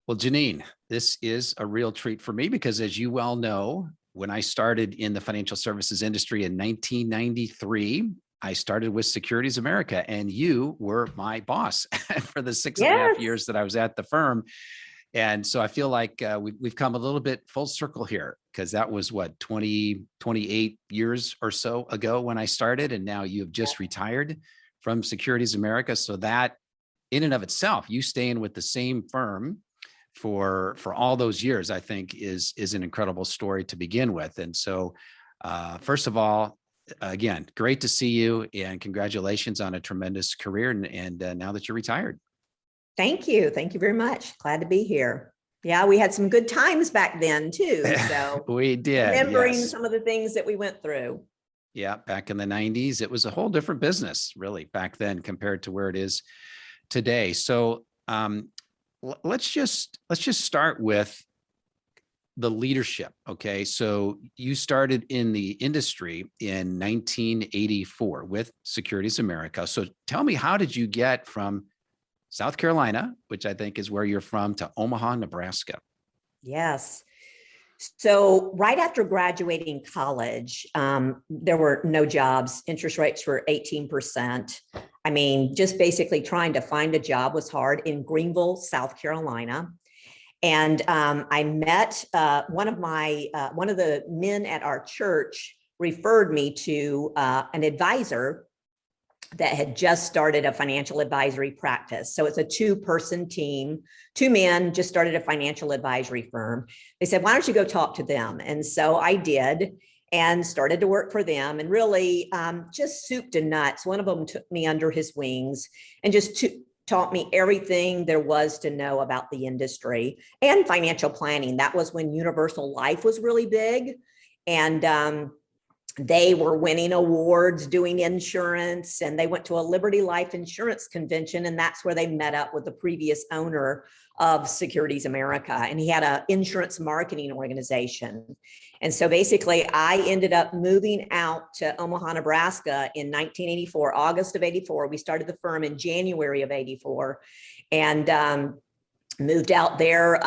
Well, Janine, this is a real treat for me because, as you well know, when I started in the financial services industry in 1993, I started with Securities America, and you were my boss for the 6.5 years Yes. that I was at the firm. And so I feel like we've come a little bit full circle here, because that was what, 28 years or so ago when I started. And now you have just retired from Securities America. So that in and of itself, you staying with the same firm for all those years, I think is an incredible story to begin with. And so first of all, again, great to see you, and congratulations on a tremendous career. And now that you're retired. Thank you. Thank you very much. Glad to be here. Yeah, we had some good times back then too. So We did, remembering yes. some of the things that we went through. Yeah, back in the 90s, it was a whole different business, really, back then compared to where it is today. So let's just start with the leadership. Okay, so you started in the industry in 1984 with Securities America. So tell me, how did you get from South Carolina, which I think is where you're from, to Omaha, Nebraska? Yes. So right after graduating college, there were no jobs. Interest rates were 18%. I mean, just basically trying to find a job was hard in Greenville, South Carolina. And I met one of the men at our church referred me to an advisor that had just started a financial advisory practice. So it's a two-person team, two men just started a financial advisory firm. They said, why don't you go talk to them? And so I did, and started to work for them, and really just soup to nuts. One of them took me under his wings and just taught me everything there was to know about the industry and financial planning. That was when universal life was really big. And they were winning awards doing insurance, and they went to a Liberty Life insurance convention, and that's where they met up with the previous owner of Securities America, and he had an insurance marketing organization. And so basically I ended up moving out to Omaha, Nebraska in 1984, August of 84. We started the firm in January of 84, and moved out there.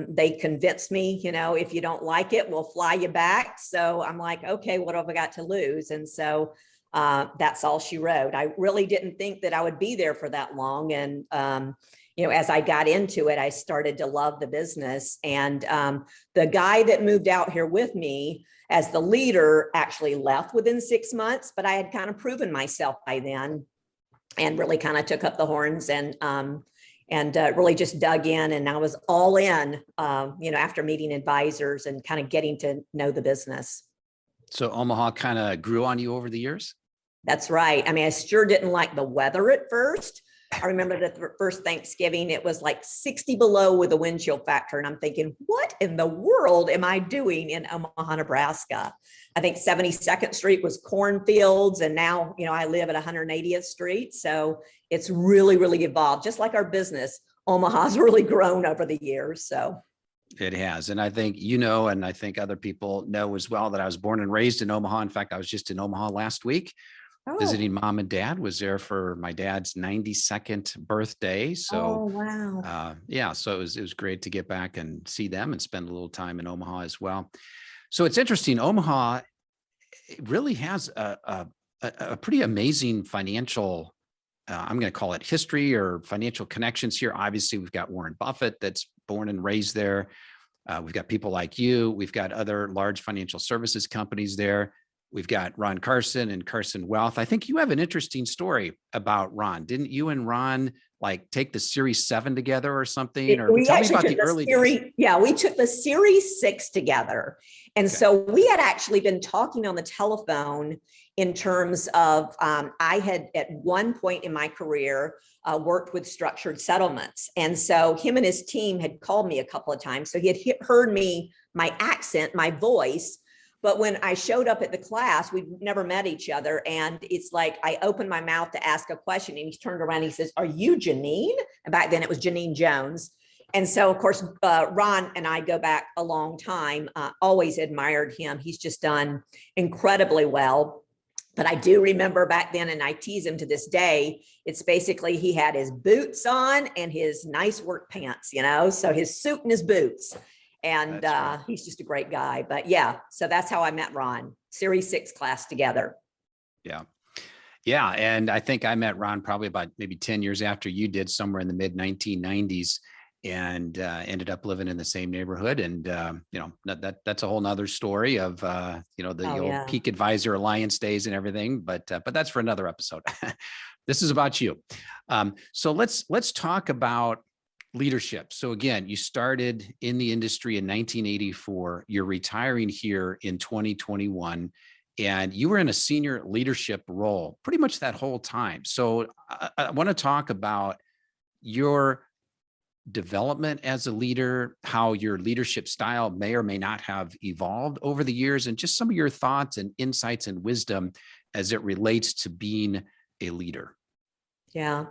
They convinced me, if you don't like it, we'll fly you back. So I'm like, okay, what have I got to lose? And so that's all she wrote. I really didn't think that I would be there for that long. And, as I got into it, I started to love the business. And the guy that moved out here with me as the leader actually left within 6 months, but I had kind of proven myself by then, and really kind of took up the horns and really just dug in, and I was all in, after meeting advisors and kind of getting to know the business. So Omaha kind of grew on you over the years? That's right. I mean, I sure didn't like the weather at first. I remember the first Thanksgiving, it was like 60 below with a wind chill factor. And I'm thinking, what in the world am I doing in Omaha, Nebraska? I think 72nd Street was cornfields. And now, I live at 180th Street. So it's really, really evolved. Just like our business, Omaha's really grown over the years. So it has. And I think, and I think other people know as well, that I was born and raised in Omaha. In fact, I was just in Omaha last week. Visiting mom and dad. Was there for my dad's 92nd birthday. So, wow. So it was great to get back and see them and spend a little time in Omaha as well. So it's interesting. Omaha really has a pretty amazing financial, I'm going to call it history or financial connections here. Obviously, we've got Warren Buffett that's born and raised there. We've got people like you. We've got other large financial services companies there. We've got Ron Carson and Carson Wealth. I think you have an interesting story about Ron. Didn't you and Ron take the Series 7 together or something? Or tell me about the early days. Yeah, we took the Series 6 together. And so we had actually been talking on the telephone in terms of, I had at one point in my career worked with structured settlements. And so him and his team had called me a couple of times. So he had heard my accent, my voice. But when I showed up at the class, we'd never met each other. And it's like, I opened my mouth to ask a question, and he turned around and he says, are you Janine? And back then it was Janine Jones. And so, of course, Ron and I go back a long time, always admired him. He's just done incredibly well. But I do remember back then, and I tease him to this day, it's basically he had his boots on and his nice work pants, so his suit and his boots. And he's just a great guy. But yeah, so that's how I met Ron, Series 6 class together. Yeah. Yeah. And I think I met Ron probably about maybe 10 years after you did, somewhere in the mid 1990s, and ended up living in the same neighborhood. And, that's a whole nother story of, the old Peak Advisor Alliance days and everything, but that's for another episode. This is about you. So let's talk about leadership. So again, you started in the industry in 1984, you're retiring here in 2021, and you were in a senior leadership role pretty much that whole time. So I want to talk about your development as a leader, how your leadership style may or may not have evolved over the years, and just some of your thoughts and insights and wisdom as it relates to being a leader. Yeah.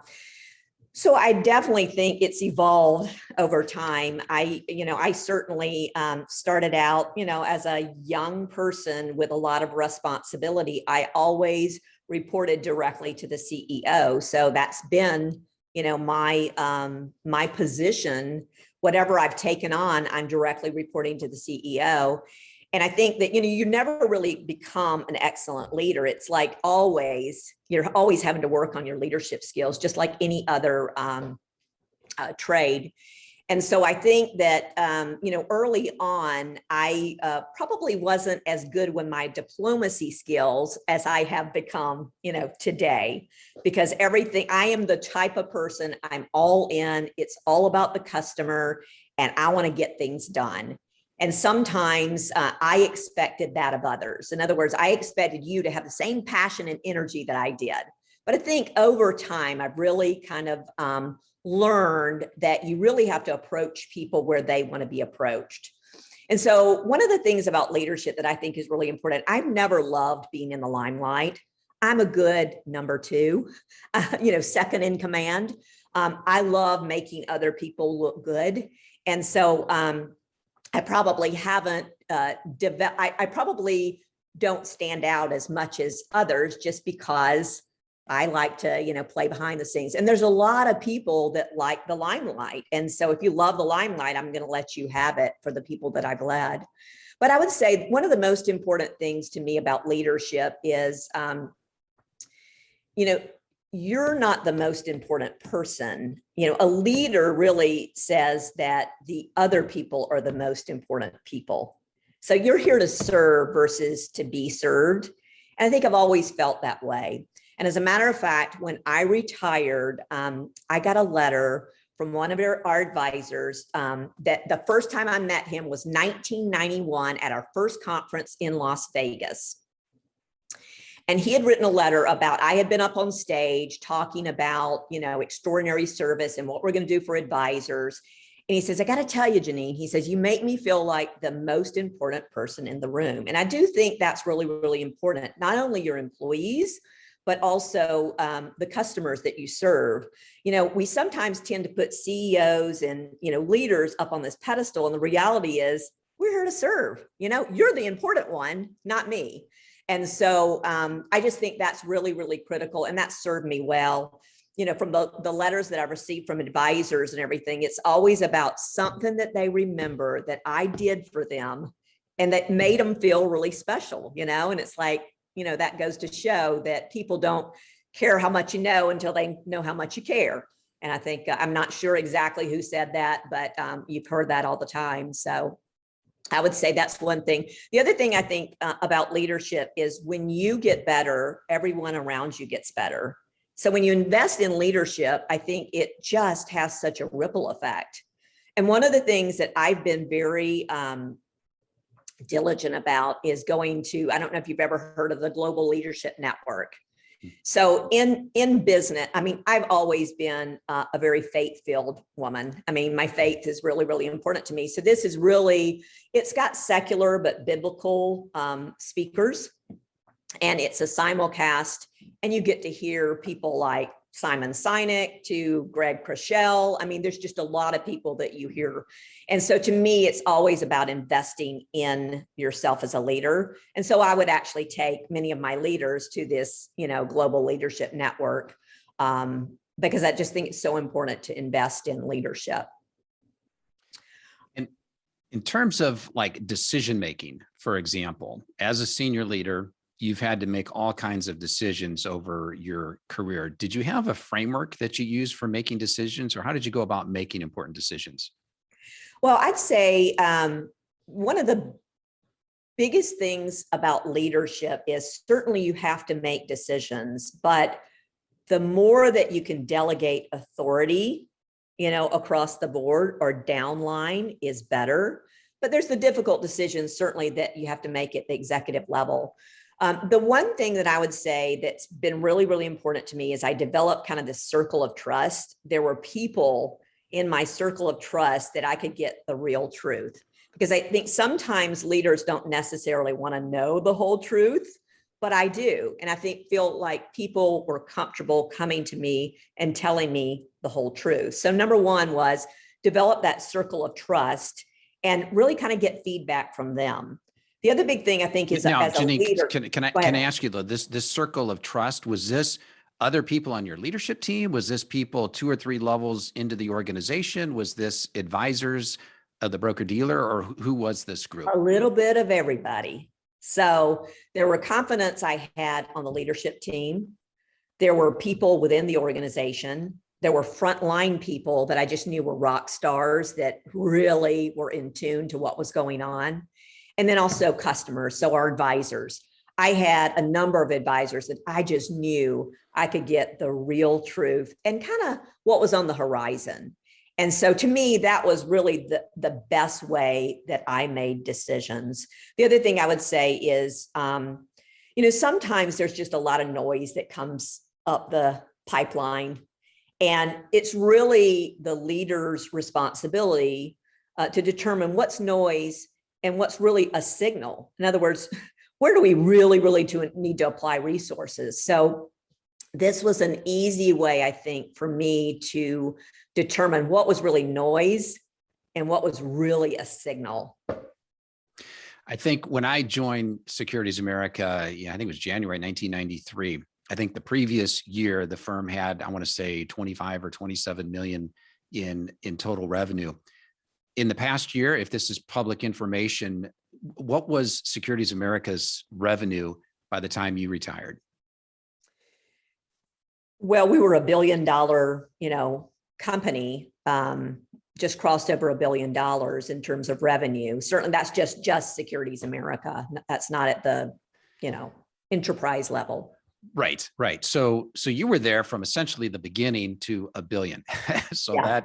So I definitely think it's evolved over time. I certainly started out, as a young person with a lot of responsibility. I always reported directly to the CEO. So that's been, my position. Whatever I've taken on, I'm directly reporting to the CEO. And I think that, you never really become an excellent leader. It's like you're always having to work on your leadership skills, just like any other trade. And so I think that, early on, I probably wasn't as good with my diplomacy skills as I have become, today, because I am the type of person, I'm all in, it's all about the customer, and I want to get things done. And sometimes I expected that of others. In other words, I expected you to have the same passion and energy that I did. But I think over time, I've really kind of learned that you really have to approach people where they want to be approached. And so one of the things about leadership that I think is really important, I've never loved being in the limelight. I'm a good number two, second in command. I love making other people look good. And so I probably haven't I probably don't stand out as much as others, just because I like to, play behind the scenes. And there's a lot of people that like the limelight. And so if you love the limelight, I'm going to let you have it for the people that I've led. But I would say one of the most important things to me about leadership is, you're not the most important person. A leader really says that the other people are the most important people. So you're here to serve versus to be served. And I think I've always felt that way. And as a matter of fact, when I retired, I got a letter from one of our advisors that the first time I met him was 1991 at our first conference in Las Vegas. And he had written a letter about, I had been up on stage talking about, extraordinary service and what we're going to do for advisors. And he says, I got to tell you, Janine, he says, you make me feel like the most important person in the room. And I do think that's really, really important. Not only your employees, but also the customers that you serve. We sometimes tend to put CEOs and, leaders up on this pedestal. And the reality is we're here to serve, you're the important one, not me. And so I just think that's really, really critical. And that served me well. From the letters that I've received from advisors and everything, it's always about something that they remember that I did for them and that made them feel really special, and it's like, that goes to show that people don't care how much you know until they know how much you care. And I think, I'm not sure exactly who said that, but you've heard that all the time. So I would say that's one thing. The other thing I think about leadership is when you get better, everyone around you gets better. So when you invest in leadership, I think it just has such a ripple effect. And one of the things that I've been very diligent about is going to, I don't know if you've ever heard of the Global Leadership Network. So in business, I've always been a very faith-filled woman. My faith is really, really important to me. So this is really, it's got secular but biblical speakers, and it's a simulcast, and you get to hear people like Simon Sinek to Greg Crushell. I mean, there's just a lot of people that you hear. And so to me, it's always about investing in yourself as a leader. And so I would actually take many of my leaders to this, global leadership network, because I just think it's so important to invest in leadership. And in terms of like decision-making, for example, as a senior leader, you've had to make all kinds of decisions over your career. Did you have a framework that you use for making decisions, or how did you go about making important decisions? Well, I'd say one of the biggest things about leadership is certainly you have to make decisions, but the more that you can delegate authority, across the board or downline is better. But there's the difficult decisions certainly that you have to make at the executive level. The one thing that I would say that's been really, really important to me is I developed kind of this circle of trust. There were people in my circle of trust that I could get the real truth, because I think sometimes leaders don't necessarily want to know the whole truth, but I do. And I feel like people were comfortable coming to me and telling me the whole truth. So number one was develop that circle of trust and really kind of get feedback from them. The other big thing I think is now, as a Janine, leader. can I ask you though, this circle of trust, was this other people on your leadership team? Was this people 2 or 3 levels into the organization? Was this advisors of the broker dealer, or who was this group? A little bit of everybody. So there were confidence I had on the leadership team. There were people within the organization. There were frontline people that I just knew were rock stars that really were in tune to what was going on. And then also customers, so our advisors. I had a number of advisors that I just knew I could get the real truth and kind of what was on the horizon. And so to me, that was really the best way that I made decisions. The other thing I would say is, sometimes there's just a lot of noise that comes up the pipeline. And it's really the leader's responsibility to determine what's noise and what's really a signal. In other words, where do we really need to apply resources? So this was an easy way, I think, for me to determine what was really noise and what was really a signal. I think when I joined Securities America, I think it was January 1993. I think the previous year, the firm had, I want to say 25 or 27 million in total revenue. In the past year, if this is public information, what was Securities America's revenue by the time you retired? Well, we were $1 billion, company, just crossed over $1 billion in terms of revenue. Certainly that's just Securities America. That's not at the, enterprise level. Right. So you were there from essentially the beginning to $1 billion. So yeah.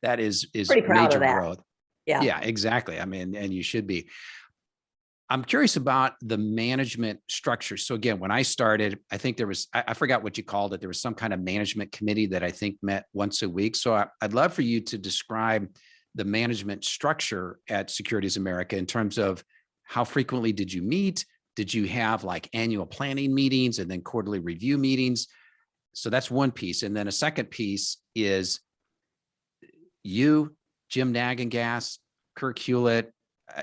that is pretty proud major of that. growth. Yeah, exactly. I mean, and you should be. I'm curious about the management structure. So again, when I started, I think there was, I forgot what you called it. There was some kind of management committee that I think met once a week. So I'd love for you to describe the management structure at Securities America in terms of how frequently did you meet? Did you have like annual planning meetings and then quarterly review meetings? So that's one piece. And then a second piece is you, Jim Nagengas, Kirk Hewlett.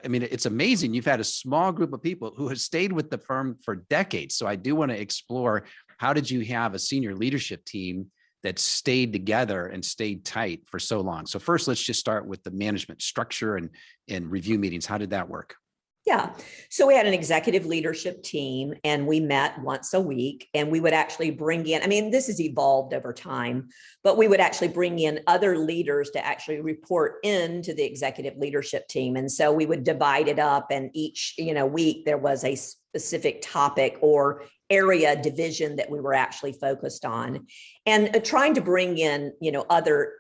I mean, it's amazing. You've had a small group of people who have stayed with the firm for decades. So I do want to explore, how did you have a senior leadership team that stayed together and stayed tight for so long? So first, let's just start with the management structure and review meetings. How did that work? Yeah. So we had an executive leadership team and we met once a week, and we would actually bring in, I mean, this has evolved over time, but we would actually bring in other leaders to actually report into the executive leadership team. And so we would divide it up, and each, week there was a specific topic or area division that we were actually focused on, and trying to bring in, other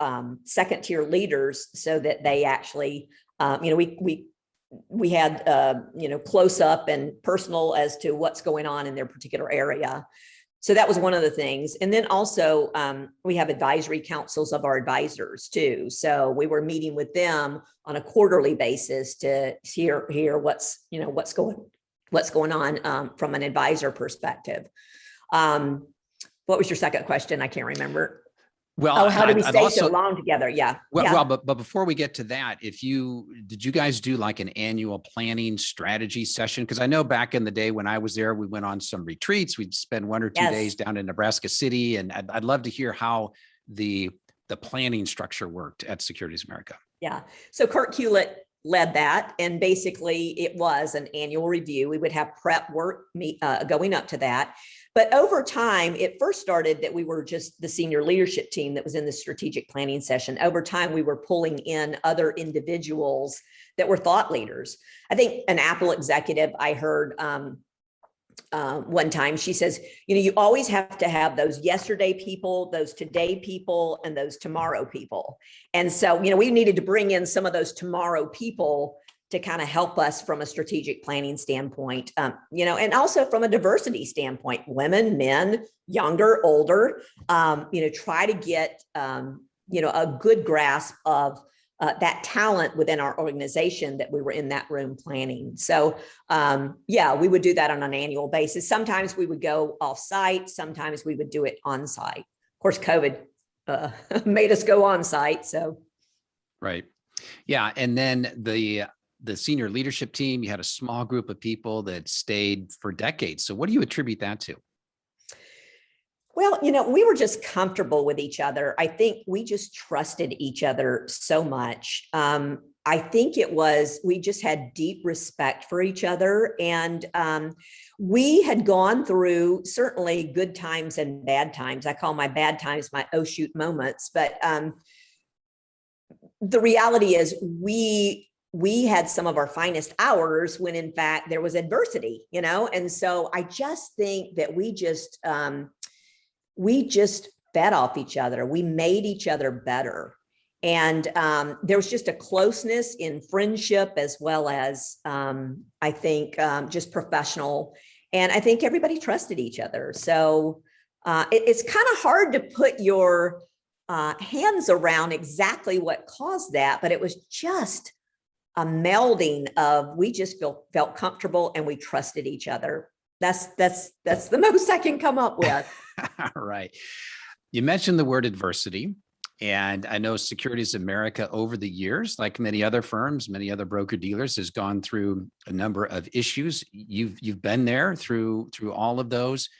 second tier leaders so that they actually, we had, close up and personal as to what's going on in their particular area. So that was one of the things. And then also we have advisory councils of our advisors too. So we were meeting with them on a quarterly basis to hear what's going on from an advisor perspective. What was your second question? I can't remember. Well, Oh, how do we I'd stay also, so long together? Yeah. well, Yeah. well, but before we get to that, did you guys do like an annual planning strategy session? Because I know back in the day when I was there, we went on some retreats. We'd spend 1 or 2 days Yes. down in Nebraska City, and I'd love to hear how the planning structure worked at Securities America. Yeah. So Kurt Hewlett led that. And basically it was an annual review. We would have prep work going up to that. But over time, it first started that we were just the senior leadership team that was in the strategic planning session. Over time, we were pulling in other individuals that were thought leaders. I think an Apple executive I heard one time, she says, you always have to have those yesterday people, those today people, and those tomorrow people. And so, we needed to bring in some of those tomorrow people to kind of help us from a strategic planning standpoint, and also from a diversity standpoint, women, men, younger, older, try to get, a good grasp of that talent within our organization that we were in that room planning. So we would do that on an annual basis. Sometimes we would go off site. Sometimes we would do it on site. Of course, COVID made us go on site. So. Right. Yeah. And then the senior leadership team, you had a small group of people that stayed for decades. So what do you attribute that to? Well, we were just comfortable with each other. I think we just trusted each other so much. I think we just had deep respect for each other. And we had gone through certainly good times and bad times. I call my bad times my oh shoot moments. But the reality is we had some of our finest hours when in fact there was adversity, and so I just think that we just fed off each other. We made each other better. And there was just a closeness in friendship as well as, I think, just professional. And I think everybody trusted each other. So it's kind of hard to put your hands around exactly what caused that, but it was just a melding of we just felt comfortable and we trusted each other. That's the most I can come up with. All right. You mentioned the word adversity, and I know Securities America over the years, like many other firms, many other broker dealers, has gone through a number of issues. You've been there through all of those.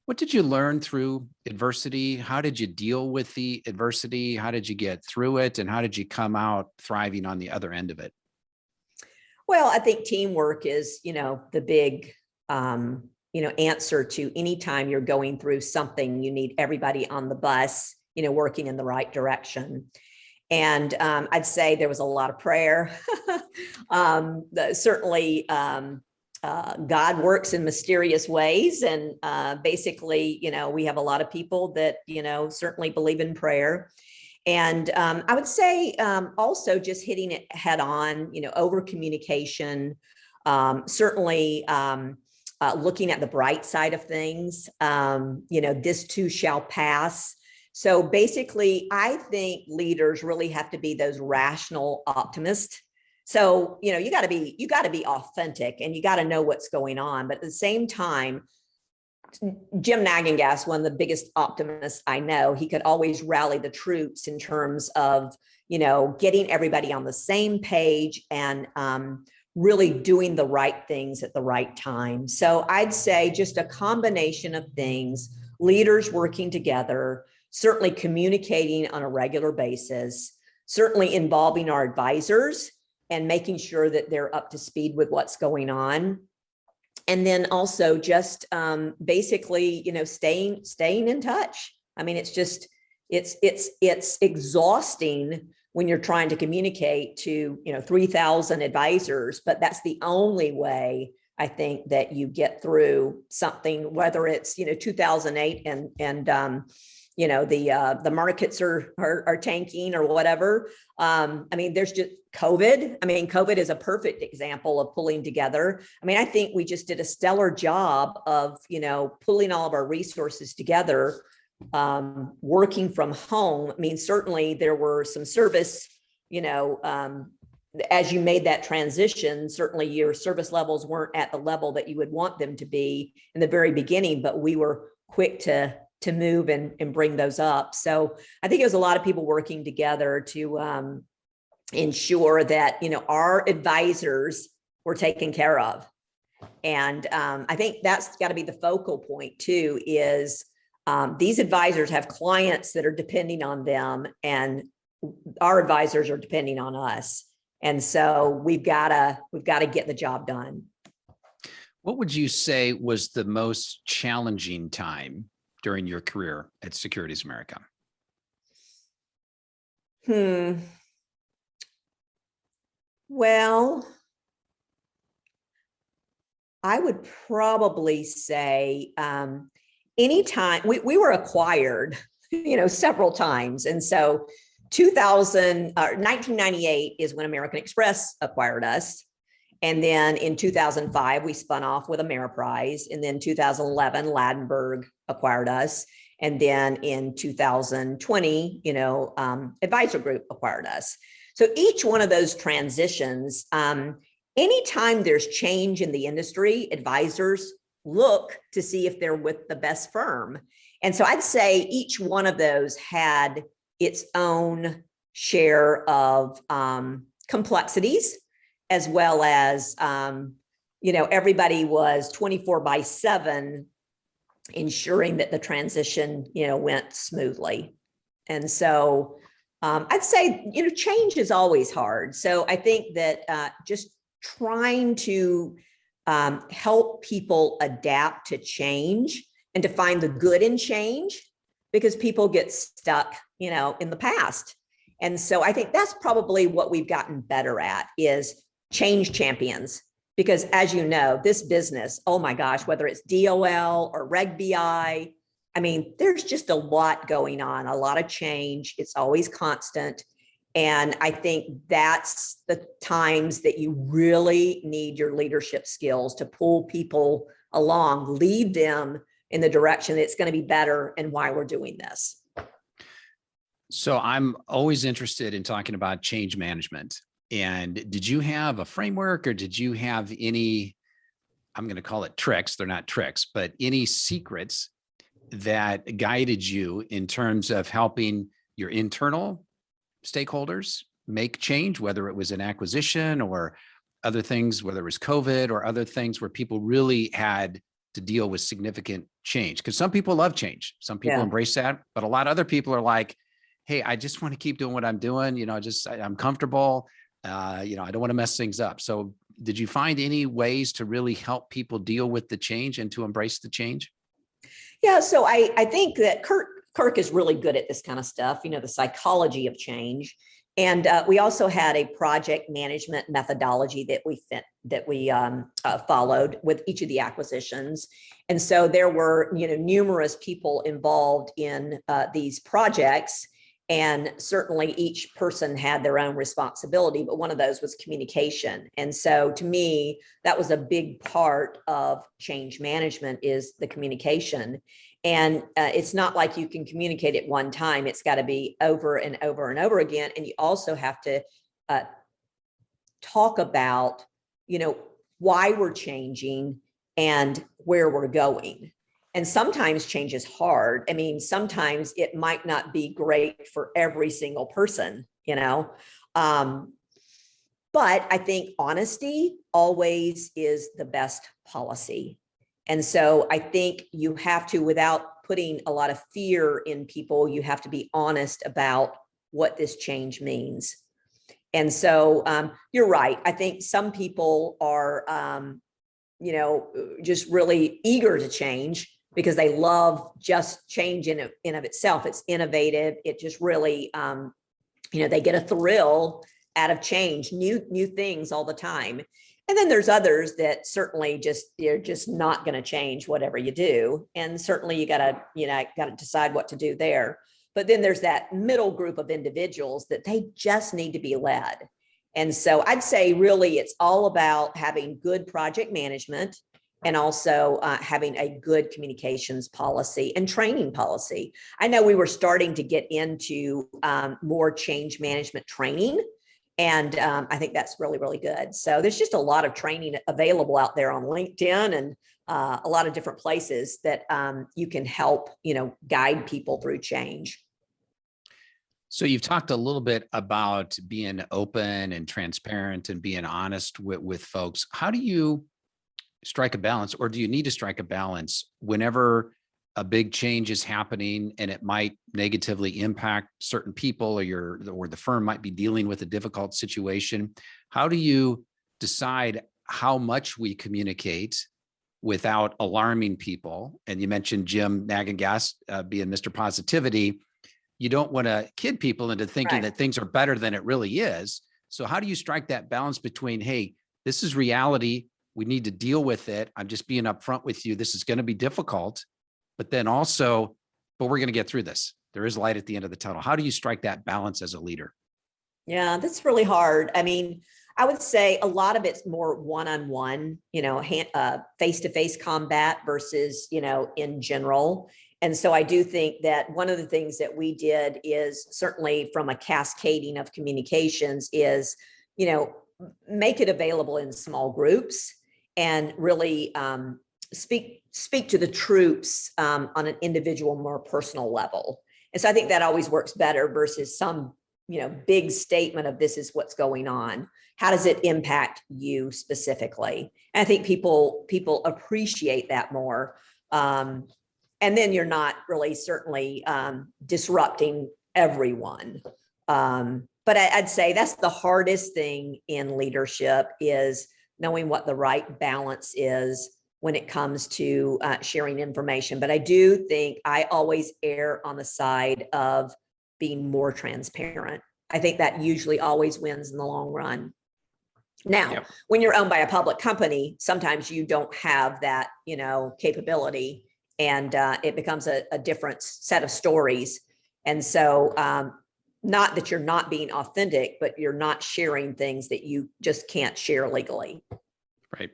What did you learn through adversity? How did you deal with the adversity? How did you get through it? And how did you come out thriving on the other end of it? Well, I think teamwork is, the big answer to any time you're going through something. You need everybody on the bus, working in the right direction. And I'd say there was a lot of prayer. Certainly, God works in mysterious ways. And basically, we have a lot of people that, certainly believe in prayer. And I would say also just hitting it head on, over communication, certainly looking at the bright side of things, this too shall pass. So basically, I think leaders really have to be those rational optimists. So, you got to be authentic and you got to know what's going on. But at the same time, Jim Nagangas, one of the biggest optimists I know, he could always rally the troops in terms of, getting everybody on the same page and really doing the right things at the right time. So I'd say just a combination of things, leaders working together, certainly communicating on a regular basis, certainly involving our advisors and making sure that they're up to speed with what's going on. And then also just basically, staying in touch. I mean, it's just, it's exhausting when you're trying to communicate to, 3,000 advisors, but that's the only way I think that you get through something, whether it's, 2008 and the markets are tanking or whatever. There's just COVID. COVID is a perfect example of pulling together. I think we just did a stellar job of, pulling all of our resources together, working from home. Certainly there were some service, as you made that transition, certainly your service levels weren't at the level that you would want them to be in the very beginning, but we were quick to move and bring those up. So I think it was a lot of people working together to ensure that, our advisors were taken care of. And I think that's got to be the focal point too, is these advisors have clients that are depending on them, and our advisors are depending on us. And so we've got to get the job done. What would you say was the most challenging time during your career at Securities America? Well, I would probably say anytime we were acquired, several times. And so 1998 is when American Express acquired us. And then in 2005, we spun off with Ameriprise. And then 2011, Ladenburg acquired us. And then in 2020, Advisor Group acquired us. So each one of those transitions, anytime there's change in the industry, advisors look to see if they're with the best firm. And so I'd say each one of those had its own share of complexities, as well as, everybody was 24/7 ensuring that the transition, went smoothly. And so I'd say, change is always hard. So I think that just trying to help people adapt to change and to find the good in change, because people get stuck, in the past. And so I think that's probably what we've gotten better at, is change champions. Because as you know, this business, oh my gosh, whether it's DOL or Reg BI, there's just a lot going on, a lot of change. It's always constant. And I think that's the times that you really need your leadership skills to pull people along, lead them in the direction that's going to be better and why we're doing this. So I'm always interested in talking about change management. And did you have a framework, or did you have any, I'm going to call it tricks, they're not tricks, but any secrets that guided you in terms of helping your internal stakeholders make change, whether it was an acquisition or other things, whether it was COVID or other things where people really had to deal with significant change? Because some people love change. Some people embrace that, but a lot of other people are like, hey, I just want to keep doing what I'm doing. I'm comfortable. I don't want to mess things up. So did you find any ways to really help people deal with the change and to embrace the change? Yeah. So I think that Kirk is really good at this kind of stuff, the psychology of change. And we also had a project management methodology that we followed with each of the acquisitions. And so there were, numerous people involved in these projects. And certainly each person had their own responsibility, but one of those was communication. And so to me, that was a big part of change management, is the communication. And it's not like you can communicate at one time. It's got to be over and over and over again. And you also have to talk about, why we're changing and where we're going. And sometimes change is hard. Sometimes it might not be great for every single person, but I think honesty always is the best policy. And so I think you have to, without putting a lot of fear in people, you have to be honest about what this change means. And so you're right. I think some people are, just really eager to change because they love just change in of itself. It's innovative. It just really, they get a thrill out of change, new things all the time. And then there's others that certainly they're just not going to change whatever you do. And certainly you got to decide what to do there. But then there's that middle group of individuals that they just need to be led. And so I'd say really it's all about having good project management and also having a good communications policy and training policy. I know we were starting to get into more change management training. And I think that's really, really good. So there's just a lot of training available out there on LinkedIn and a lot of different places that you can help, guide people through change. So you've talked a little bit about being open and transparent and being honest with folks. How do you strike a balance, or do you need to strike a balance whenever a big change is happening and it might negatively impact certain people, or the firm might be dealing with a difficult situation? How do you decide how much we communicate without alarming people? And you mentioned Jim Nagangas being Mr. Positivity. You don't want to kid people into thinking that things are better than it really is. So how do you strike that balance between, hey, this is reality, we need to deal with it, I'm just being upfront with you, this is going to be difficult, but then also, but we're going to get through this. There is light at the end of the tunnel. How do you strike that balance as a leader? Yeah, that's really hard. I mean, I would say a lot of it's more one-on-one, face-to-face combat versus, in general. And so I do think that one of the things that we did is certainly from a cascading of communications is, make it available in small groups and really speak to the troops on an individual, more personal level. And so I think that always works better versus some, big statement of this is what's going on. How does it impact you specifically? And I think people appreciate that more. And then you're not really certainly disrupting everyone. But I'd say that's the hardest thing in leadership, is knowing what the right balance is when it comes to sharing information. But I do think I always err on the side of being more transparent. I think that usually always wins in the long run. Now, when you're owned by a public company, sometimes you don't have that, capability, and it becomes a different set of stories. And so not that you're not being authentic, but you're not sharing things that you just can't share legally. Right.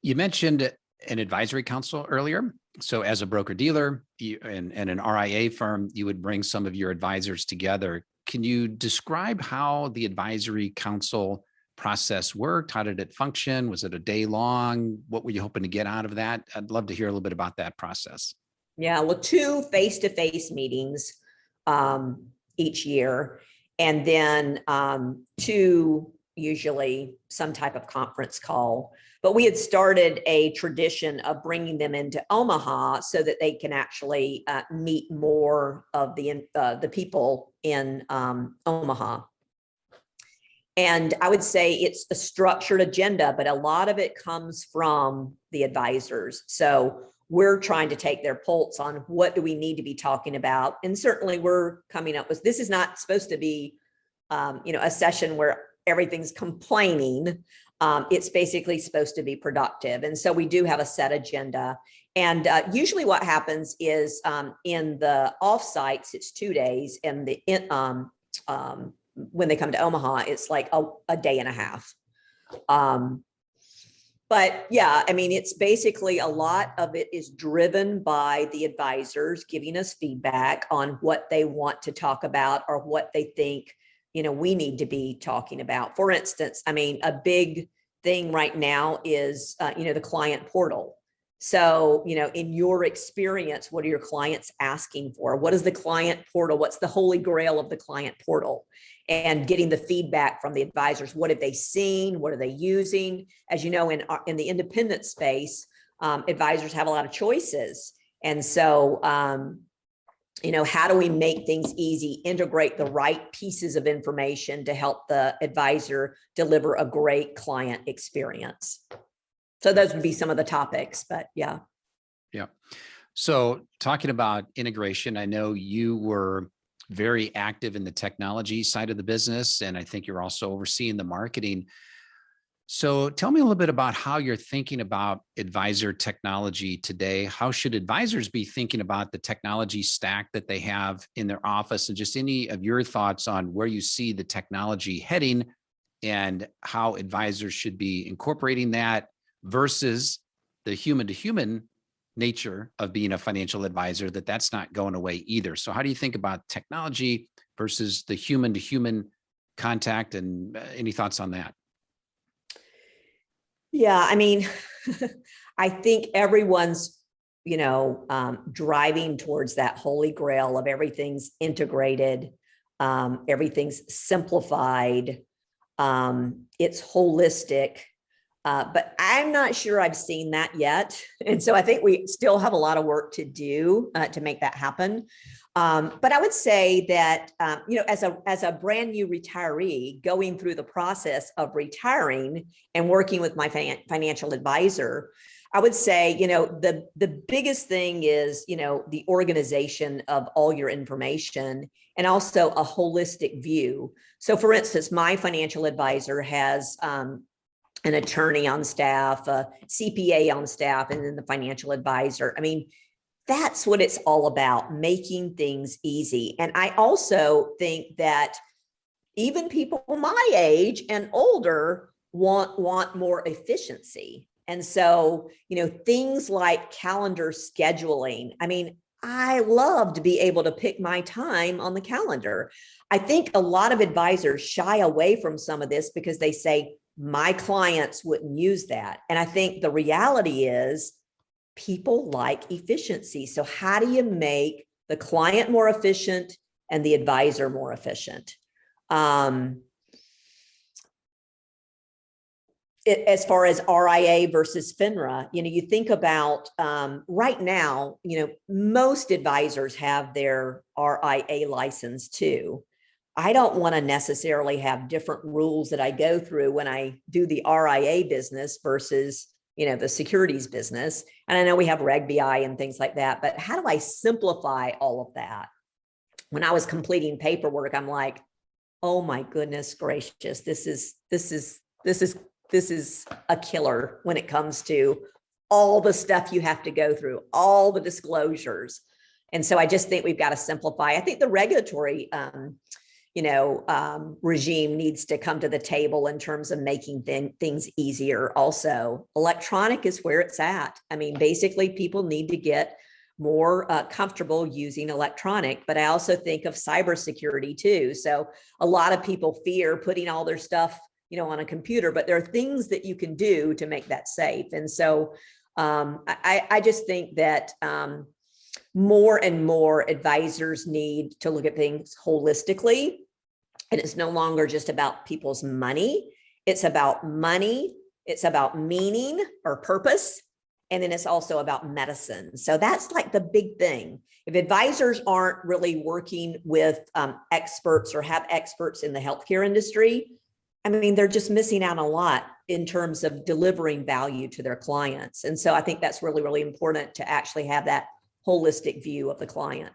You mentioned an advisory council earlier. So as a broker dealer and an RIA firm, you would bring some of your advisors together. Can you describe how the advisory council process worked? How did it function? Was it a day long? What were you hoping to get out of that? I'd love to hear a little bit about that process. Yeah, well, 2 face-to-face meetings each year, and then 2 usually some type of conference call. But we had started a tradition of bringing them into Omaha so that they can actually meet more of the people in Omaha. And I would say it's a structured agenda, but a lot of it comes from the advisors. So we're trying to take their pulse on what do we need to be talking about. And certainly we're coming up with, this is not supposed to be, a session where everything's complaining. It's basically supposed to be productive. And so we do have a set agenda. And usually what happens is in the offsites, it's 2 days, and when they come to Omaha, it's like a day and a half. But yeah, I mean, it's basically a lot of it is driven by the advisors giving us feedback on what they want to talk about or what they think, we need to be talking about. For instance, I mean, a big thing right now is, the client portal. So, in your experience, what are your clients asking for? What is the client portal? What's the holy grail of the client portal? And getting the feedback from the advisors. What have they seen? What are they using? As you know, in the independent space, advisors have a lot of choices. And so, how do we make things easy, integrate the right pieces of information to help the advisor deliver a great client experience? So those would be some of the topics, but yeah. Yeah. So talking about integration, I know you were very active in the technology side of the business, and I think you're also overseeing the marketing. So tell me a little bit about how you're thinking about advisor technology today. How should advisors be thinking about the technology stack that they have in their office, and just any of your thoughts on where you see the technology heading and how advisors should be incorporating that versus the human to human nature of being a financial advisor, that's not going away either. So how do you think about technology versus the human to human contact, and any thoughts on that? Yeah, I mean, I think everyone's, driving towards that holy grail of everything's integrated, everything's simplified, it's holistic. But I'm not sure I've seen that yet. And so I think we still have a lot of work to do to make that happen. But I would say that, as a brand new retiree going through the process of retiring and working with my financial advisor, I would say, the biggest thing is, the organization of all your information and also a holistic view. So for instance, my financial advisor has an attorney on staff, a CPA on staff, and then the financial advisor. I mean, that's what it's all about, making things easy. And I also think that even people my age and older want more efficiency. And so, things like calendar scheduling. I mean, I love to be able to pick my time on the calendar. I think a lot of advisors shy away from some of this because they say, my clients wouldn't use that. And I think the reality is people like efficiency. So how do you make the client more efficient and the advisor more efficient? As far as RIA versus FINRA, you think about right now, most advisors have their RIA license too. I don't want to necessarily have different rules that I go through when I do the RIA business versus, the securities business. And I know we have Reg BI and things like that, but how do I simplify all of that? When I was completing paperwork, I'm like, oh my goodness gracious, this is a killer when it comes to all the stuff you have to go through, all the disclosures. And so I just think we've got to simplify. I think the regulatory regime needs to come to the table in terms of making things easier. Also, electronic is where it's at. I mean, basically people need to get more comfortable using electronic, but I also think of cybersecurity too. So a lot of people fear putting all their stuff, on a computer, but there are things that you can do to make that safe. And so I just think that more and more advisors need to look at things holistically. And it's no longer just about people's money. It's about money. It's about meaning or purpose. And then it's also about medicine. So that's like the big thing. If advisors aren't really working with experts or have experts in the healthcare industry, I mean, they're just missing out a lot in terms of delivering value to their clients. And so I think that's really, really important to actually have that holistic view of the client.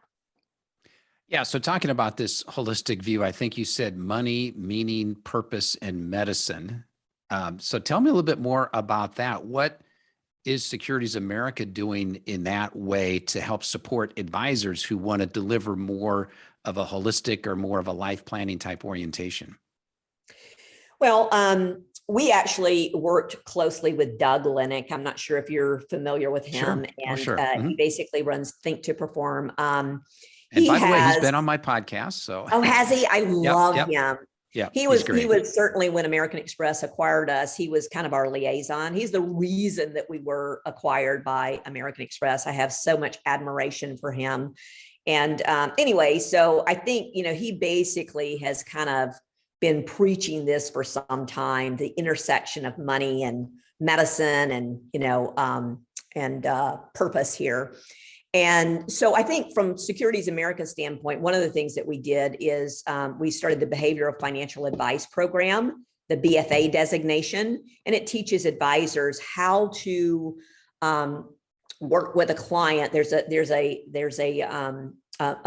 Yeah. So talking about this holistic view, I think you said money, meaning, purpose, and medicine. So tell me a little bit more about that. What is Securities America doing in that way to help support advisors who want to deliver more of a holistic or more of a life planning type orientation? Well, we actually worked closely with Doug Lennox. I'm not sure if you're familiar with him. Sure. And Sure. He basically runs Think to Perform. And by the way, he's been on my podcast. So has he? I love him. Yeah, he was certainly, when American Express acquired us, he was kind of our liaison. He's the reason that we were acquired by American Express. I have so much admiration for him. And anyway, so I think, he basically has kind of been preaching this for some time, the intersection of money and medicine and purpose here. And so I think from Securities America standpoint, one of the things that we did is we started the Behavioral Financial Advice Program, the BFA designation, and it teaches advisors how to work with a client. There's a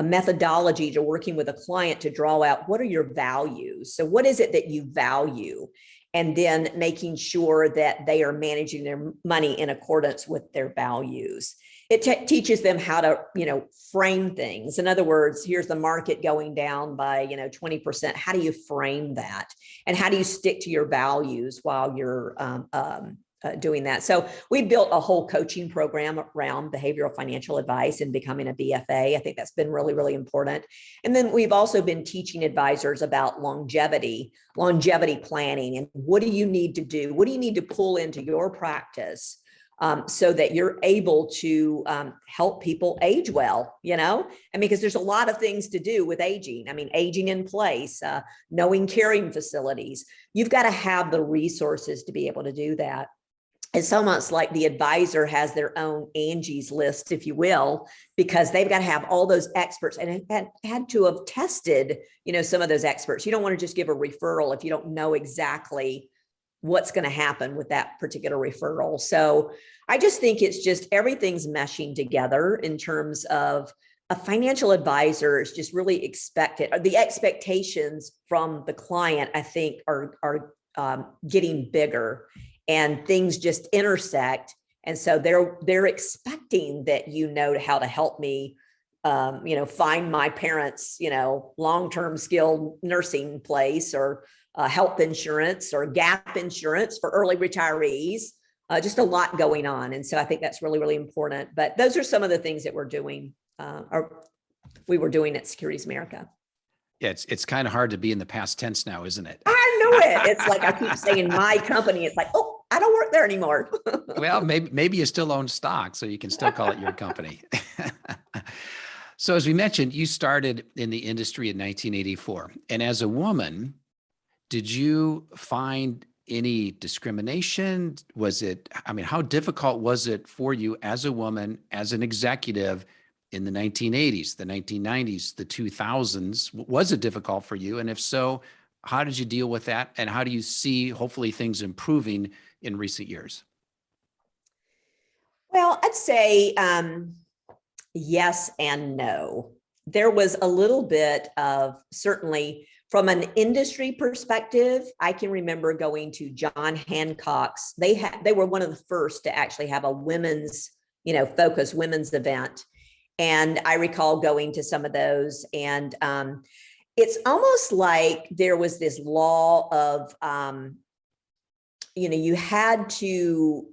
methodology to working with a client to draw out what are your values. So what is it that you value? And then making sure that they are managing their money in accordance with their values. It teaches them how to, frame things. In other words, here's the market going down by, 20%. How do you frame that? And how do you stick to your values while you're doing that. So we built a whole coaching program around behavioral financial advice and becoming a BFA. I think that's been really, really important. And then we've also been teaching advisors about longevity planning, and what do you need to do? What do you need to pull into your practice so that you're able to help people age well, because there's a lot of things to do with aging. I mean, aging in place, knowing caring facilities. You've got to have the resources to be able to do that. It's almost like the advisor has their own Angie's list, if you will, because they've got to have all those experts and had to have tested, some of those experts. You don't want to just give a referral if you don't know exactly what's going to happen with that particular referral. So I just think it's just everything's meshing together in terms of a financial advisor is just really expected. The expectations from the client, I think, are getting bigger. And things just intersect. And so they're expecting that how to help me, find my parents, long-term skilled nursing place, or health insurance, or gap insurance for early retirees, just a lot going on. And so I think that's really, really important. But those are some of the things that we're doing, or we were doing at Securities America. Yeah, it's kind of hard to be in the past tense now, isn't it? I know it. It's like I keep saying my company. It's like, oh, I don't work there anymore. Well, maybe you still own stock, so you can still call it your company. So as we mentioned, you started in the industry in 1984. And as a woman, did you find any discrimination? How difficult was it for you as a woman, as an executive in the 1980s, the 1990s, the 2000s? Was it difficult for you? And if so, how did you deal with that? And how do you see, hopefully, things improving in recent years? Well, I'd say yes and no. There was a little bit of, certainly from an industry perspective, I can remember going to John Hancock's. They were one of the first to actually have a women's, focused women's event. And I recall going to some of those, and it's almost like there was this law of, you had to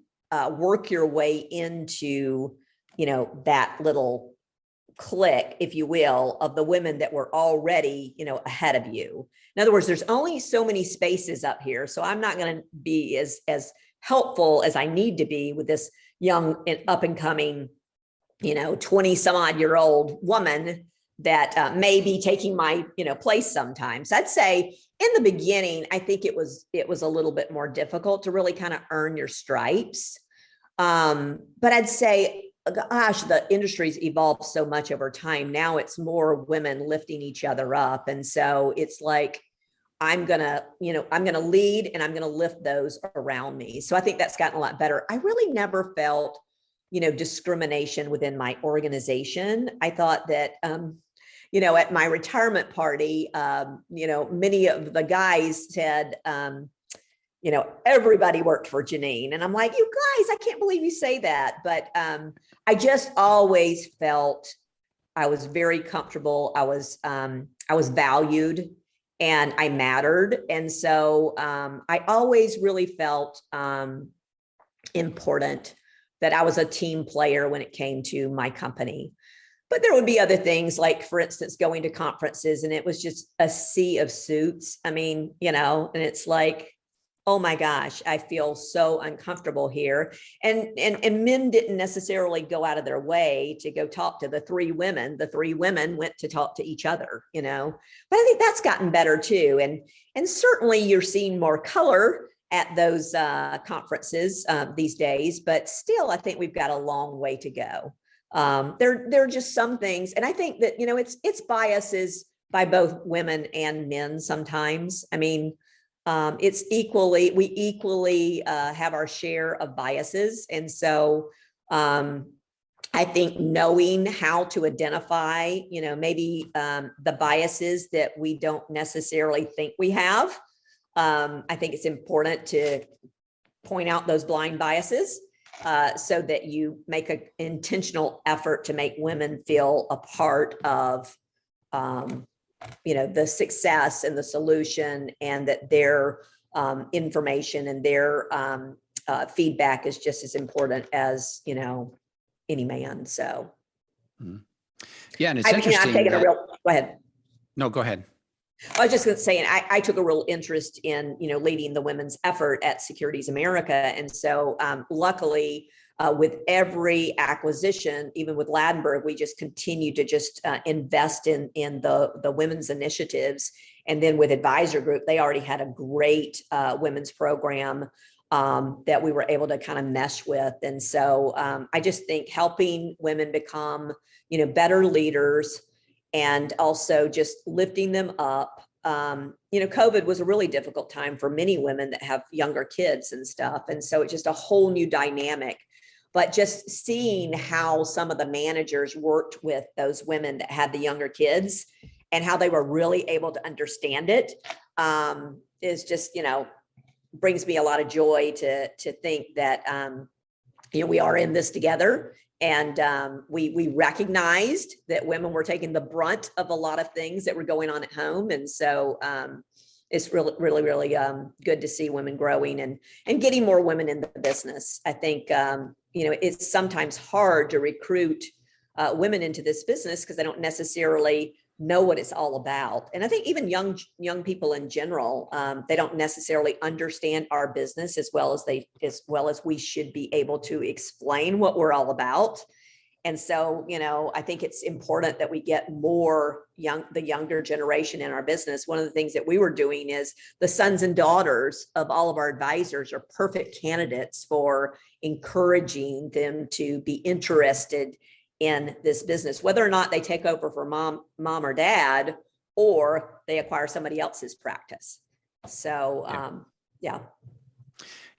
work your way into, that little clique, if you will, of the women that were already, ahead of you. In other words, there's only so many spaces up here. So I'm not going to be as helpful as I need to be with this young and up and coming, 20 some odd year old woman that may be taking my, place sometimes. I'd say in the beginning, I think it was a little bit more difficult to really kind of earn your stripes. But I'd say, gosh, the industry's evolved so much over time. Now it's more women lifting each other up. And so it's like, I'm going to lead and I'm going to lift those around me. So I think that's gotten a lot better. I really never felt, discrimination within my organization. I thought that, at my retirement party, many of the guys said, everybody worked for Janine. And I'm like, you guys, I can't believe you say that. But I just always felt I was very comfortable. I was valued and I mattered. And so I always really felt important, that I was a team player when it came to my company. But there would be other things, like, for instance, going to conferences, and it was just a sea of suits. I mean, and it's like, oh my gosh, I feel so uncomfortable here. And men didn't necessarily go out of their way to go talk to the three women. The three women went to talk to each other, But I think that's gotten better too. And certainly you're seeing more color at those conferences these days, but still, I think we've got a long way to go. There are just some things, and I think that it's biases by both women and men sometimes. I mean, we equally have our share of biases, and so I think knowing how to identify, maybe the biases that we don't necessarily think we have. I think it's important to point out those blind biases so that you make an intentional effort to make women feel a part of, the success and the solution, and that their information and their feedback is just as important as, any man. So. Yeah. And it's I've interesting. taken go ahead. No, go ahead. I was just going to say, and I took a real interest in, leading the women's effort at Securities America. And so luckily, with every acquisition, even with Ladenburg, we just continue to just invest in the women's initiatives. And then with Advisor Group, they already had a great women's program that we were able to kind of mesh with. And so I just think helping women become, better leaders, and also just lifting them up. COVID was a really difficult time for many women that have younger kids and stuff. And so it's just a whole new dynamic. But just seeing how some of the managers worked with those women that had the younger kids and how they were really able to understand it is just, brings me a lot of joy to think that, we are in this together. And we recognized that women were taking the brunt of a lot of things that were going on at home. And so it's really, really, really good to see women growing and getting more women in the business. I think, it's sometimes hard to recruit women into this business because they don't necessarily know what it's all about. And I think even young people in general, they don't necessarily understand our business as well as we should be able to explain what we're all about. And so, I think it's important that we get more the younger generation in our business. One of the things that we were doing is the sons and daughters of all of our advisors are perfect candidates for encouraging them to be interested in this business, whether or not they take over for mom or dad, or they acquire somebody else's practice. So, yeah.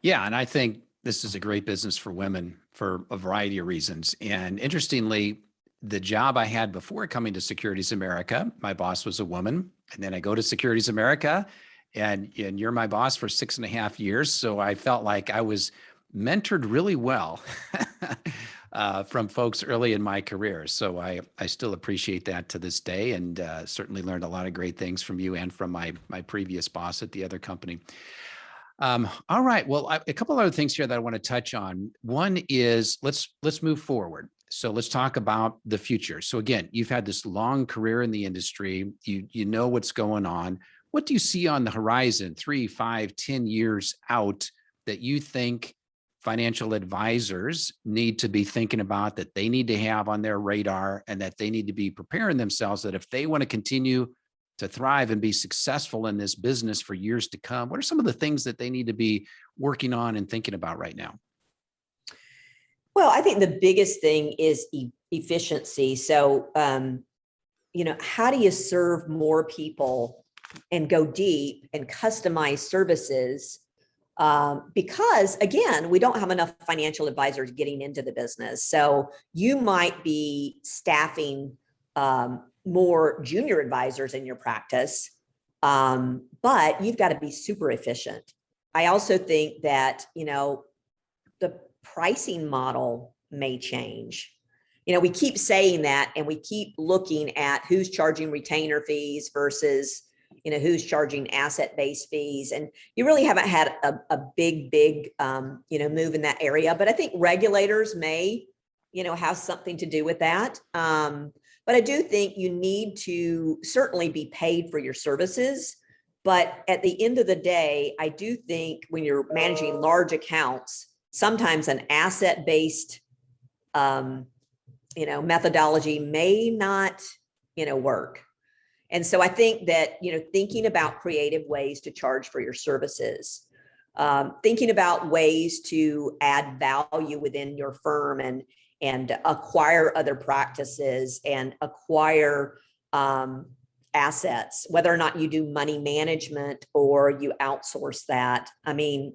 Yeah. And I think this is a great business for women for a variety of reasons. And interestingly, the job I had before coming to Securities America, my boss was a woman. And then I go to Securities America and you're my boss for 6.5 years. So I felt like I was mentored really well from folks early in my career. So I still appreciate that to this day, and certainly learned a lot of great things from you and from my previous boss at the other company. All right. Well, a couple other things here that I want to touch on. One is let's move forward. So let's talk about the future. So again, you've had this long career in the industry. You know what's going on. What do you see on the horizon, 3, 5, 10 years out, that you think financial advisors need to be thinking about, that they need to have on their radar, and that they need to be preparing themselves that if they want to continue to thrive and be successful in this business for years to come? What are some of the things that they need to be working on and thinking about right now? Well, I think the biggest thing is efficiency. So, how do you serve more people and go deep and customize services? Because again, we don't have enough financial advisors getting into the business. So you might be staffing more junior advisors in your practice, but you've got to be super efficient. I also think that, the pricing model may change. We keep saying that, and we keep looking at who's charging retainer fees versus who's charging asset-based fees. And you really haven't had a big, move in that area. But I think regulators may, have something to do with that. But I do think you need to certainly be paid for your services. But at the end of the day, I do think when you're managing large accounts, sometimes an asset-based, methodology may not, work. And so I think that, thinking about creative ways to charge for your services, thinking about ways to add value within your firm and acquire other practices and acquire assets, whether or not you do money management or you outsource that. I mean,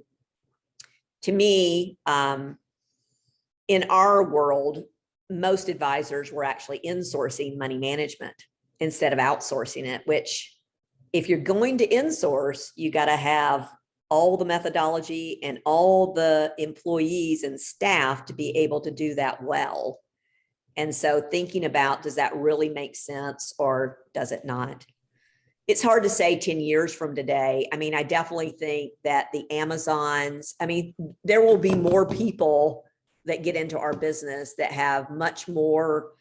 to me, in our world, most advisors were actually insourcing money management instead of outsourcing it, which if you're going to insource, you got to have all the methodology and all the employees and staff to be able to do that well. And so thinking about, does that really make sense or does it not? it's hard to say 10 years from today. I mean, I definitely think that the Amazons, I mean, there will be more people that get into our business that have much more,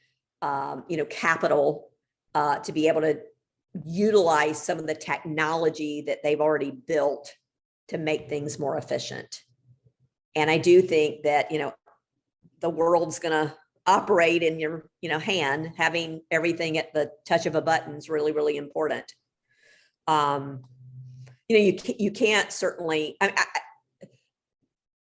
capital to be able to utilize some of the technology that they've already built to make things more efficient. And I do think that, the world's going to operate in your, hand. Having everything at the touch of a button is really, really important. You can't certainly,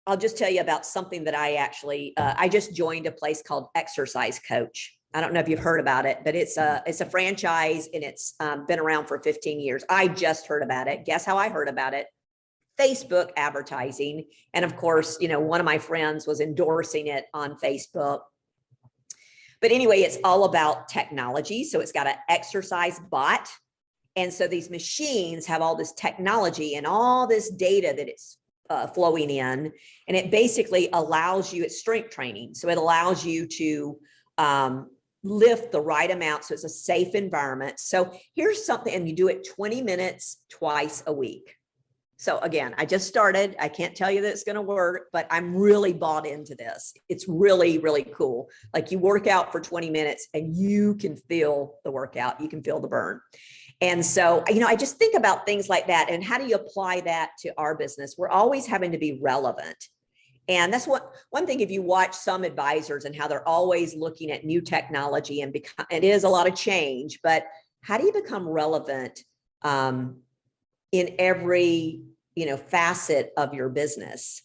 I'll just tell you about something that I actually, I just joined a place called Exercise Coach. I don't know if you've heard about it, but it's a franchise, and it's been around for 15 years. I just heard about it. Guess how I heard about it? Facebook advertising. And of course, one of my friends was endorsing it on Facebook. But anyway, it's all about technology. So it's got an exercise bot. And so these machines have all this technology and all this data that it's flowing in. And it basically allows you, it's strength training. So it allows you to lift the right amount. So it's a safe environment. So here's something, and you do it 20 minutes twice a week. So again, I just started. I can't tell you that it's going to work, but I'm really bought into this. It's really, really cool. Like, you work out for 20 minutes and you can feel the workout. You can feel the burn. And so, I just think about things like that. And how do you apply that to our business? We're always having to be relevant. And that's one thing, if you watch some advisors and how they're always looking at new technology, and it is a lot of change, but how do you become relevant in every, facet of your business?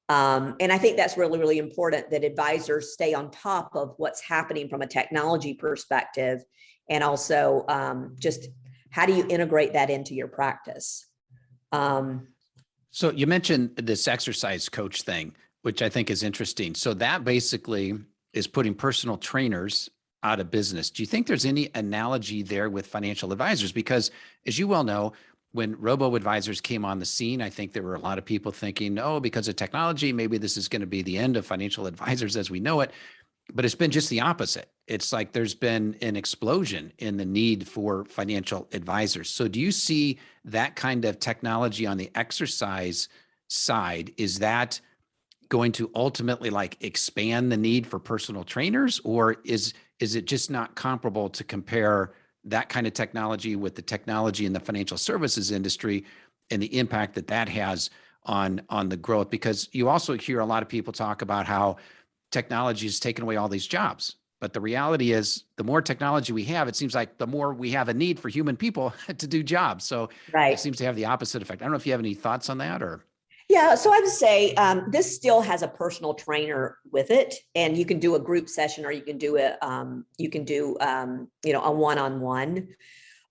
And I think that's really, really important, that advisors stay on top of what's happening from a technology perspective. And also just how do you integrate that into your practice? So you mentioned this exercise coach thing, which I think is interesting. So that basically is putting personal trainers out of business. Do you think there's any analogy there with financial advisors? Because as you well know, when robo-advisors came on the scene, I think there were a lot of people thinking, oh, because of technology, maybe this is going to be the end of financial advisors as we know it. But it's been just the opposite. It's like there's been an explosion in the need for financial advisors. So do you see that kind of technology on the exercise side? Is that going to ultimately expand the need for personal trainers, or is it just not comparable to compare that kind of technology with the technology in the financial services industry and the impact that has on the growth? Because you also hear a lot of people talk about how technology has taken away all these jobs. But the reality is, the more technology we have, it seems like the more we have a need for human people to do jobs. So Right. It seems to have the opposite effect. I don't know if you have any thoughts on that, or. Yeah, so I would say this still has a personal trainer with it, and you can do a group session, or you can do a a one-on-one.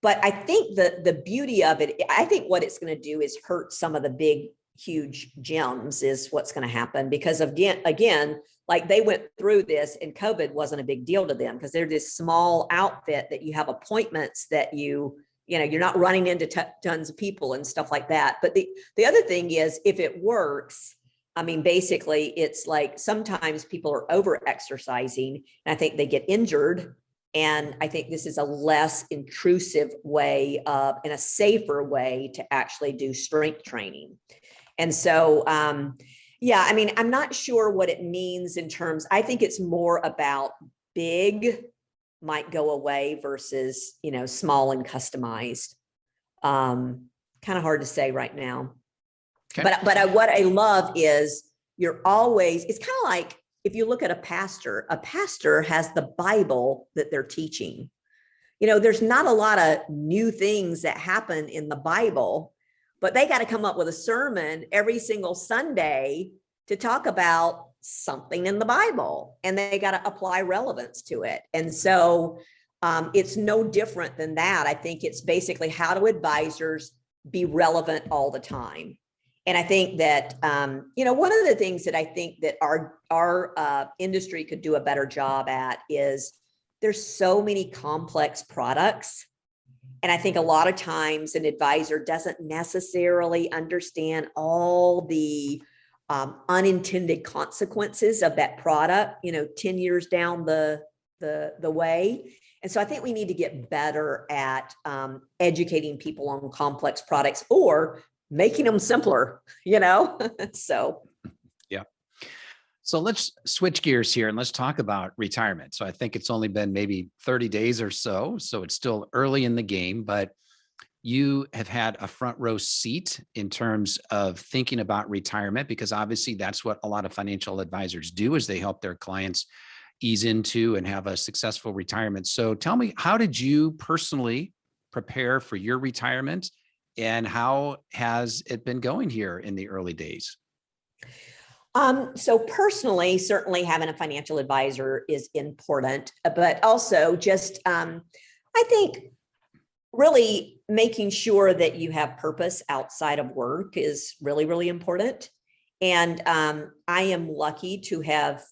But I think the beauty of it, I think what it's going to do is hurt some of the big, huge gyms is what's going to happen, because again, like, they went through this and COVID wasn't a big deal to them, because they're this small outfit that you have appointments that you're not running into tons of people and stuff like that. But the other thing is, if it works, I mean, basically it's like sometimes people are over exercising and I think they get injured. And I think this is a less intrusive way and a safer way to actually do strength training. And so, yeah, I mean, I'm not sure what it means in terms, I think it's more about big might go away versus, small and customized. Kind of hard to say right now. Okay. But what I love is it's kind of like, if you look at a pastor has the Bible that they're teaching. There's not a lot of new things that happen in the Bible, but they got to come up with a sermon every single Sunday to talk about something in the Bible, and they got to apply relevance to it. And so it's no different than that. I think it's basically, how do advisors be relevant all the time? And I think that, one of the things that I think that our industry could do a better job at is, there's so many complex products. And I think a lot of times an advisor doesn't necessarily understand all the unintended consequences of that product, 10 years down the way. And so I think we need to get better at educating people on complex products or making them simpler, so. Yeah. So let's switch gears here and let's talk about retirement. So I think it's only been maybe 30 days or so. So it's still early in the game, but you have had a front row seat in terms of thinking about retirement, because obviously that's what a lot of financial advisors do, is they help their clients ease into and have a successful retirement. So tell me, how did you personally prepare for your retirement, and how has it been going here in the early days? So personally, certainly having a financial advisor is important, but also just, I think really making sure that you have purpose outside of work is really, really important. And I am lucky to have,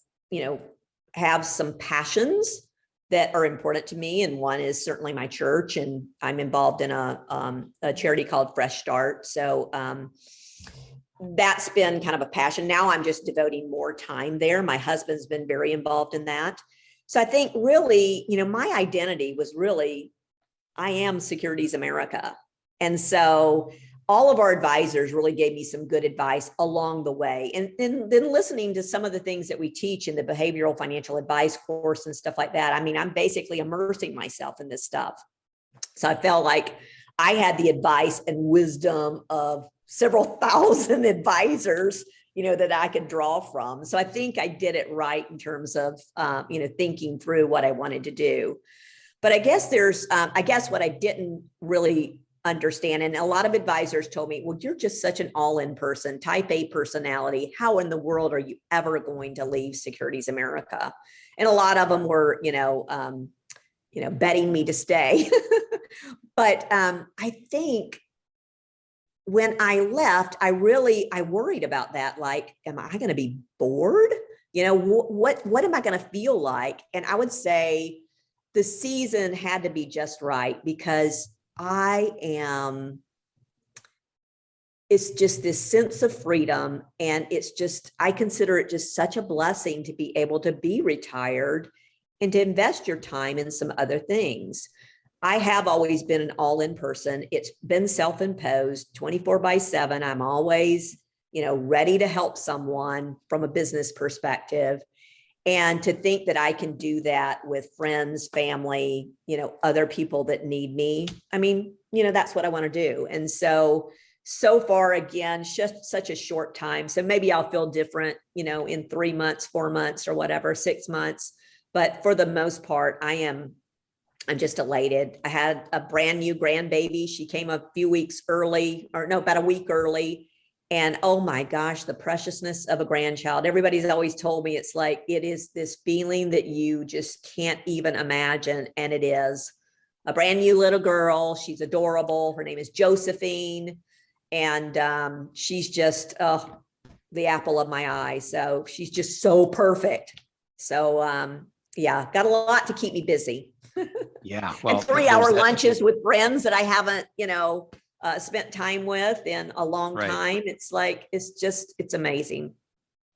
have some passions that are important to me. And one is certainly my church, and I'm involved in a charity called Fresh Start. So that's been kind of a passion. Now I'm just devoting more time there. My husband's been very involved in that. So I think really, my identity was really, I am Securities America. And so all of our advisors really gave me some good advice along the way. And then listening to some of the things that we teach in the behavioral financial advice course and stuff like that. I mean, I'm basically immersing myself in this stuff. So I felt like I had the advice and wisdom of several thousand advisors, that I could draw from. So I think I did it right in terms of, thinking through what I wanted to do. But I guess what I didn't really understand, and a lot of advisors told me, well, you're just such an all-in person, type A personality. How in the world are you ever going to leave Securities America? And a lot of them were, betting me to stay. But I think when I left, I worried about that. Like, am I going to be bored? What am I going to feel like? And I would say the season had to be just right, because it's just this sense of freedom. And I consider it just such a blessing to be able to be retired and to invest your time in some other things. I have always been an all-in person. It's been self-imposed 24/7. I'm always, ready to help someone from a business perspective. And to think that I can do that with friends, family, other people that need me. I mean, that's what I want to do. And so far, again, just such a short time. So maybe I'll feel different, in 3 months, 4 months, or whatever, 6 months. But for the most part, I'm just elated. I had a brand new grandbaby. She came a few weeks early, about a week early. And oh my gosh, the preciousness of a grandchild. Everybody's always told me it's like, it is this feeling that you just can't even imagine. And it is a brand new little girl. She's adorable. Her name is Josephine. And she's just the apple of my eye. So she's just so perfect. So got a lot to keep me busy. Yeah. Well, and 3-hour lunches with friends that I haven't, spent time with in a long time. It's like, it's amazing.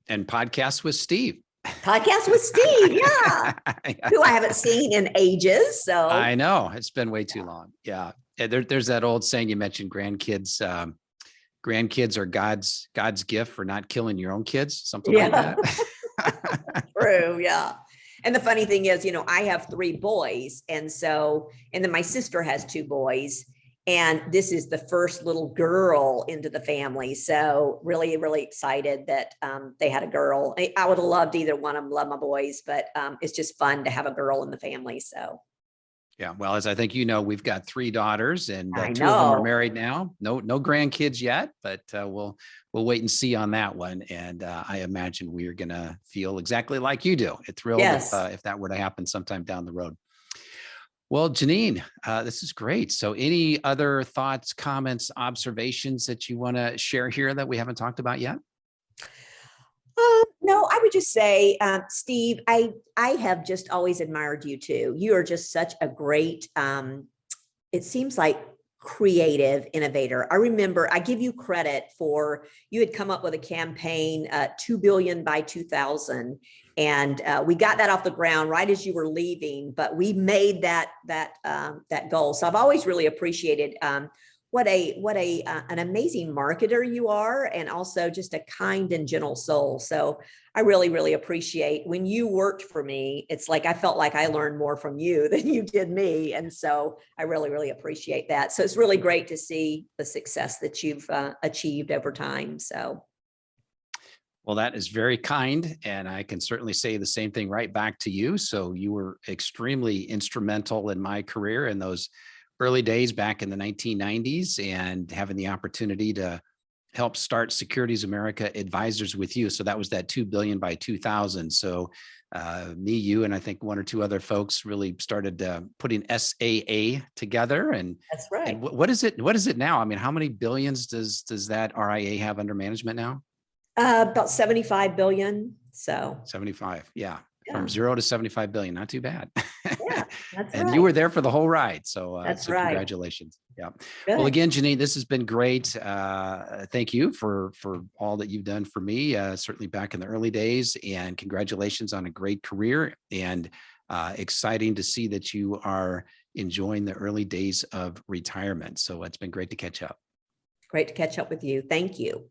And podcasts with Steve. Podcast with Steve, yeah. Who I haven't seen in ages. So I know it's been way too long. Yeah. There's that old saying, you mentioned grandkids. Grandkids are God's gift for not killing your own kids, something like that. True, yeah. And the funny thing is, I have 3 boys. And then my sister has 2 boys. And this is the first little girl into the family. So really, really excited that they had a girl. I would have loved either one of them, love my boys, but it's just fun to have a girl in the family. So. Yeah. Well, as I think, we've got 3 daughters, and 2 of them are married now. No grandkids yet, but we'll wait and see on that one. And I imagine we are going to feel exactly like you do. It's thrilled if that were to happen sometime down the road. Well, Janine, this is great. So any other thoughts, comments, observations that you want to share here that we haven't talked about yet? No, I would just say, Steve, I have just always admired you too. You are just such a great, it seems like creative innovator. I remember, I give you credit for, you had come up with a campaign, 2 billion by 2000. And we got that off the ground right as you were leaving, but we made that goal. So I've always really appreciated what an amazing marketer you are, and also just a kind and gentle soul. So I really, really appreciate when you worked for me. It's like I felt like I learned more from you than you did me, and so I really, really appreciate that. So it's really great to see the success that you've achieved over time. So. Well, that is very kind, and I can certainly say the same thing right back to you. So you were extremely instrumental in my career in those early days back in the 1990s, and having the opportunity to help start Securities America Advisors with you. So that was that 2 billion by 2000. So me, you, and I think one or two other folks really started putting SAA together. And That's right. And what is it? What is it now? I mean, how many billions does that RIA have under management now? About 75 billion. So 75. Yeah. yeah. From 0 to 75 billion. Not too bad. Yeah, that's And right. you were there for the whole ride. So, That's so right. congratulations. Yeah. Good. Well, again, Janine, this has been great. Thank you for all that you've done for me, certainly back in the early days, and congratulations on a great career, and exciting to see that you are enjoying the early days of retirement. So it's been great to catch up. Great to catch up with you. Thank you.